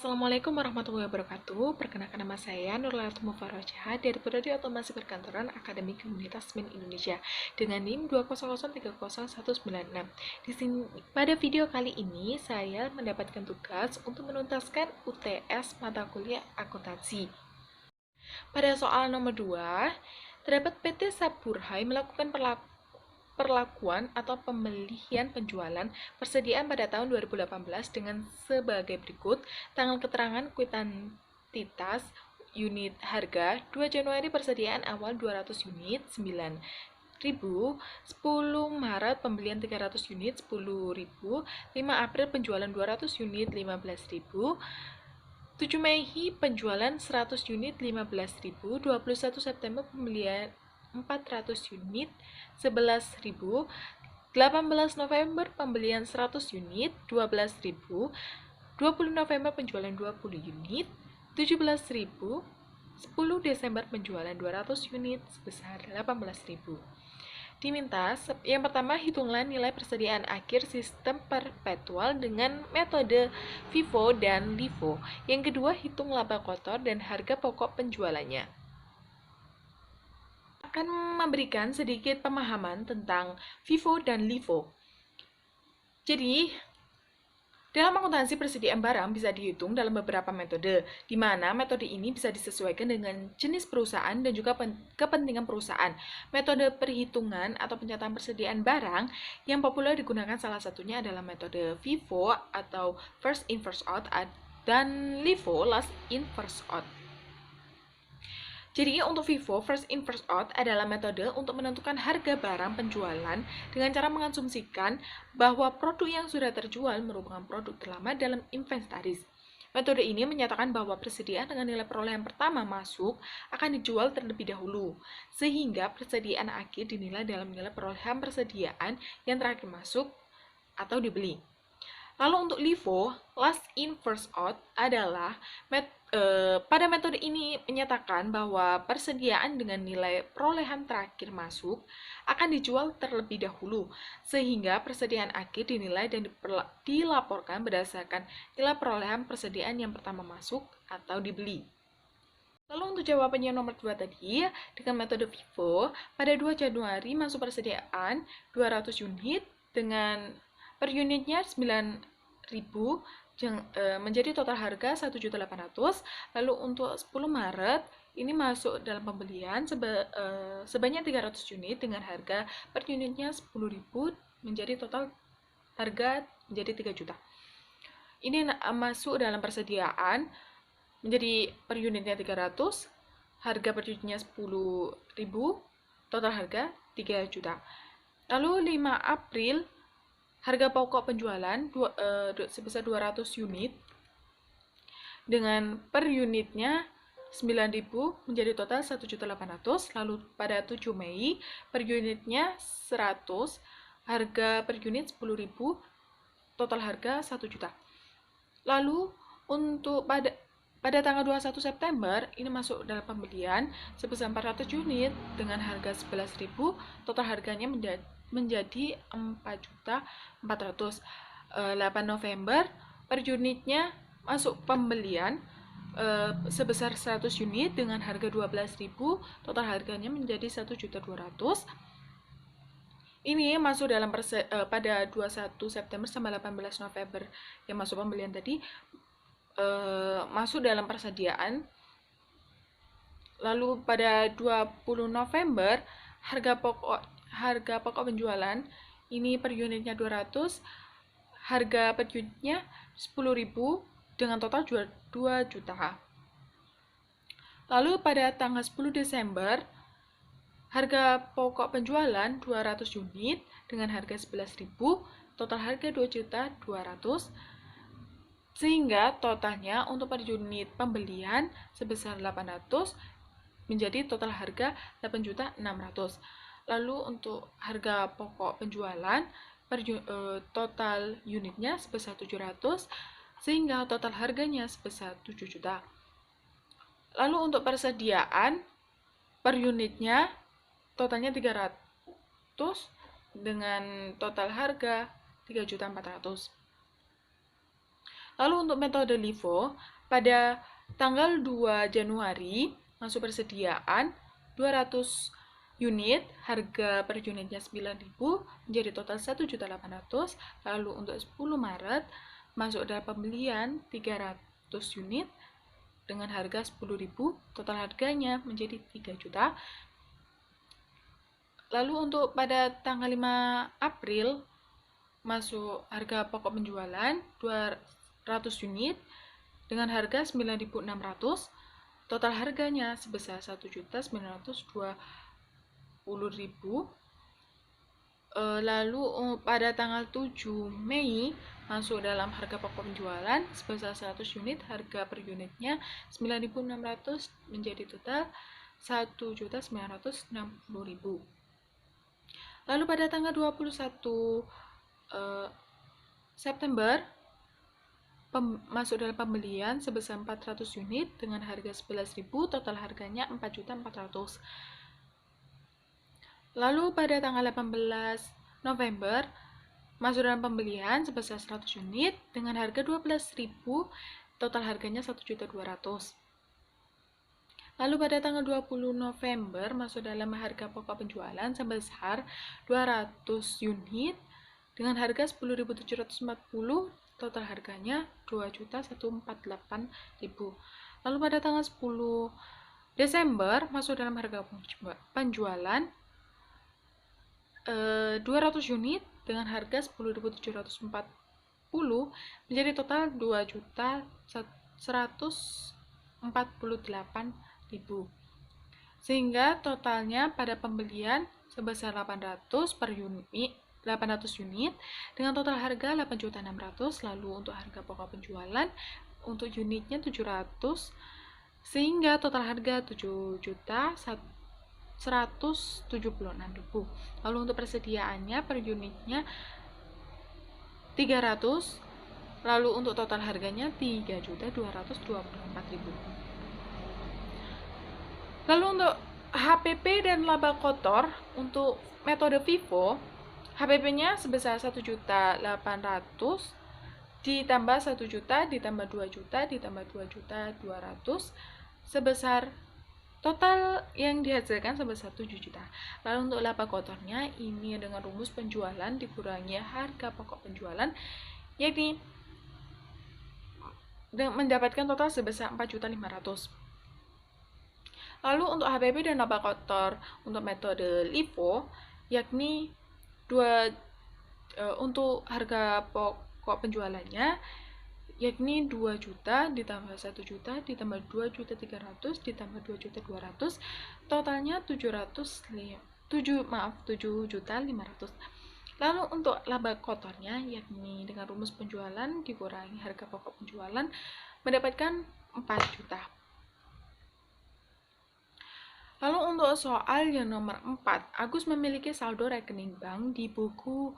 Assalamualaikum warahmatullahi wabarakatuh. Perkenalkan nama saya Nurlatul Mufarojah dari Prodi Otomasi Perkantoran Akademi Komunitas Min Indonesia dengan NIM 200301196. Di sini pada video kali ini saya mendapatkan tugas untuk menuntaskan UTS mata kuliah akuntansi. Pada soal nomor 2, terdapat PT Saburhai melakukan perlakuan atau pembelian penjualan persediaan pada tahun 2018 dengan sebagai berikut. Tanggal keterangan kuitansitas unit harga 2 Januari persediaan awal 200 unit 9.000, 10 Maret pembelian 300 unit 10.000, 5 April penjualan 200 unit 15.000, 7 Mei penjualan 100 unit 15.000, 21 September pembelian 400 unit 11.000, 18 November pembelian 100 unit 12.000, 20 November penjualan 20 unit 17.000, 10 Desember penjualan 200 unit sebesar 18.000. Diminta, yang pertama, hitunglah nilai persediaan akhir sistem perpetual dengan metode FIFO dan LIFO. Yang kedua, hitung laba kotor dan harga pokok penjualannya. Akan memberikan sedikit pemahaman tentang FIFO dan LIFO. Jadi, dalam akuntansi persediaan barang bisa dihitung dalam beberapa metode, di mana metode ini bisa disesuaikan dengan jenis perusahaan dan juga kepentingan perusahaan. Metode perhitungan atau pencatatan persediaan barang yang populer digunakan salah satunya adalah metode FIFO atau first in first out dan LIFO last in first out. Jadi untuk FIFO, first in first out adalah metode untuk menentukan harga barang penjualan dengan cara mengasumsikan bahwa produk yang sudah terjual merupakan produk terlama dalam inventaris. Metode ini menyatakan bahwa persediaan dengan nilai perolehan pertama masuk akan dijual terlebih dahulu, sehingga persediaan akhir dinilai dalam nilai perolehan persediaan yang terakhir masuk atau dibeli. Lalu untuk LIFO, last in first out adalah pada metode ini menyatakan bahwa persediaan dengan nilai perolehan terakhir masuk akan dijual terlebih dahulu, sehingga persediaan akhir dinilai dan dilaporkan berdasarkan nilai perolehan persediaan yang pertama masuk atau dibeli. Lalu untuk jawabannya nomor 2 tadi, dengan metode FIFO, pada 2 Januari masuk persediaan 200 unit dengan per unitnya 9.000 menjadi total harga 1.800.000. Lalu untuk 10 Maret ini masuk dalam pembelian sebanyak 300 unit dengan harga per unitnya 10.000 menjadi total harga menjadi 3 juta. Ini masuk dalam persediaan menjadi per unitnya 300, harga per unitnya 10.000, total harga 3 juta. Lalu 5 April harga pokok penjualan sebesar 200 unit dengan per unitnya 9.000 menjadi total 1.800.000. Lalu pada 7 Mei per unitnya 100, harga per unit 10.000, total harga 1 juta. Lalu untuk pada tanggal 21 September ini masuk dalam pembelian sebesar 400 unit dengan harga 11.000, total harganya menjadi 4.400.000. 8 November per unitnya masuk pembelian sebesar 100 unit dengan harga 12.000, total harganya menjadi 1.200.000. Ini masuk dalam pada 21 September sampai 18 November yang masuk pembelian tadi masuk dalam persediaan. Lalu pada 20 November harga pokok penjualan ini per unitnya 200, harga per unitnya 10.000 dengan total 2 juta. Lalu pada tanggal 10 Desember harga pokok penjualan 200 unit dengan harga 11.000, total harga 2.200.000, sehingga totalnya untuk per unit pembelian sebesar 800 menjadi total harga 8.600.000. Lalu untuk harga pokok penjualan per total unitnya sebesar 700, sehingga total harganya sebesar 7 juta. Lalu untuk persediaan per unitnya totalnya 300 dengan total harga 3.400.000. Lalu untuk metode LIFO, pada tanggal 2 Januari masuk persediaan 200 unit, harga per unitnya 9.000 menjadi total 1.800.000. Lalu untuk 10 Maret masuk dalam pembelian 300 unit dengan harga 10.000, total harganya menjadi 3 juta. Lalu untuk pada tanggal 5 April masuk harga pokok penjualan 200 unit dengan harga 9.600, total harganya sebesar 1.920.000. Lalu pada tanggal 7 Mei masuk dalam harga pokok penjualan sebesar 100 unit, harga per unitnya 9.600 menjadi total 1.960.000. Lalu pada tanggal 21 September masuk dalam pembelian sebesar 400 unit dengan harga 11.000, total harganya 4.400.000. Lalu pada tanggal 18 November masuk dalam pembelian sebesar 100 unit dengan harga 12.000, total harganya 1.200.000. Lalu pada tanggal 20 November masuk dalam harga pokok penjualan sebesar 200 unit dengan harga 10.740, total harganya 2.148.000. Lalu pada tanggal 10 Desember masuk dalam harga penjualan 200 unit dengan harga 10.740 menjadi total 2.148.000. Sehingga totalnya pada pembelian sebesar 800 unit dengan total harga 8.600.000. Lalu untuk harga pokok penjualan untuk unitnya 700, sehingga total harga 7.176.000. Lalu untuk persediaannya per unitnya 300, lalu untuk total harganya 3.224.000. Lalu untuk HPP dan laba kotor untuk metode FIFO, HPP-nya sebesar 1.800.000 ditambah 1 juta ditambah 2 juta ditambah 2.200.000 sebesar total yang dihasilkan sebesar 7 juta. Lalu untuk laba kotornya ini dengan rumus penjualan dikurangi harga pokok penjualan, yakni mendapatkan total sebesar 4.500.000. Lalu untuk HPP dan laba kotor untuk metode LIFO, yakni untuk harga pokok penjualannya yakni 2 juta ditambah 1 juta ditambah 2.300.000 ditambah 2.200.000, totalnya 7.500.000. Lalu untuk laba kotornya yakni dengan rumus penjualan dikurangi harga pokok penjualan mendapatkan 4 juta. Lalu untuk soal yang nomor 4, Agus memiliki saldo rekening bank di buku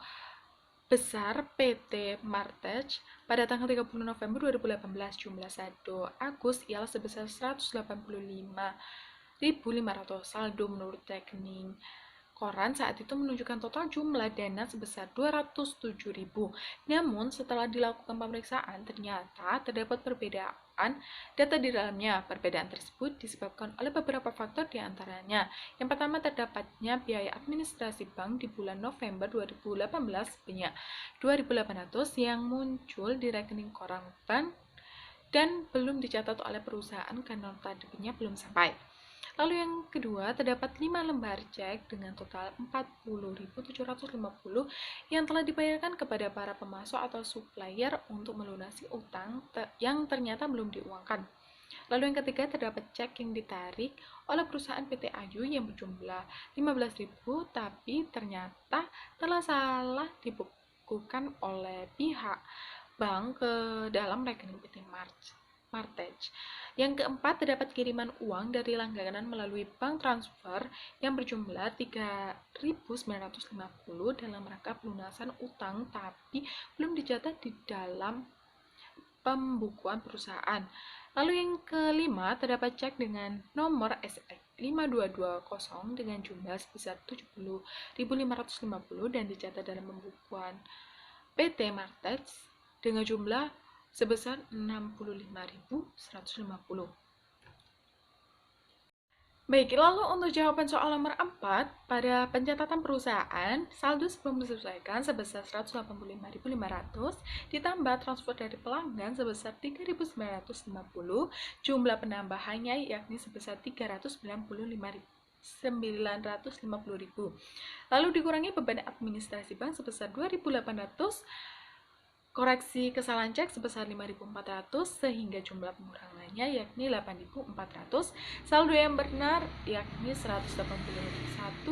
besar PT Martech pada tanggal 30 November 2018. Jumlah saldo Agus ialah sebesar 185.500. Saldo menurut rekening koran saat itu menunjukkan total jumlah dana sebesar 207.000. Namun setelah dilakukan pemeriksaan ternyata terdapat perbedaan data di dalamnya. Perbedaan tersebut disebabkan oleh beberapa faktor diantaranya. Yang pertama, terdapatnya biaya administrasi bank di bulan November 2018 sebanyak 2.800 yang muncul di rekening koran bank dan belum dicatat oleh perusahaan karena nota debitnya belum sampai. Lalu yang kedua, terdapat 5 lembar cek dengan total 40.750 yang telah dibayarkan kepada para pemasok atau supplier untuk melunasi utang yang ternyata belum diuangkan. Lalu yang ketiga, terdapat cek yang ditarik oleh perusahaan PT Ayu yang berjumlah 15.000 tapi ternyata telah salah dibukukan oleh pihak bank ke dalam rekening PT Martech. Yang keempat, terdapat kiriman uang dari langganan melalui bank transfer yang berjumlah 3.950 dalam rangka pelunasan utang tapi belum dicatat di dalam pembukuan perusahaan. Lalu yang kelima, terdapat cek dengan nomor SX 5220 dengan jumlah sebesar 70.550 dan dicatat dalam pembukuan PT Martech dengan jumlah sebesar 65.150. Baik, lalu untuk jawaban soal nomor 4, pada pencatatan perusahaan, saldo sebelum disesuaikan sebesar 185.500, ditambah transfer dari pelanggan sebesar 3.950, jumlah penambahannya yakni sebesar 395.950.000. Lalu dikurangi beban administrasi bank sebesar 2.800, koreksi kesalahan cek sebesar 5.400 sehingga jumlah pengurangannya yakni 8.400. Saldo yang benar yakni 181.250.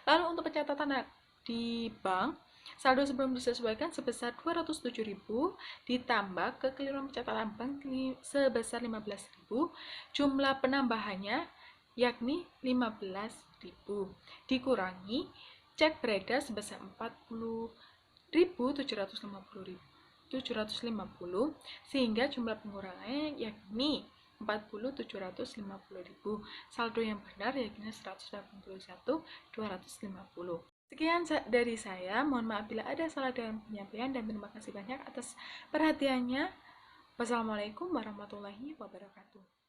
Lalu untuk pencatatan di bank, saldo sebelum disesuaikan sebesar 207.000 ditambah kekeliruan pencatatan bank sebesar 15.000. Jumlah penambahannya yakni 15.000 dikurangi cek beredar sebesar 750 sehingga jumlah pengurangannya yakni 750.000. Saldo yang benar yakni 181.250. Sekian dari saya, mohon maaf bila ada salah dalam penyampaian dan terima kasih banyak atas perhatiannya. Wassalamualaikum warahmatullahi wabarakatuh.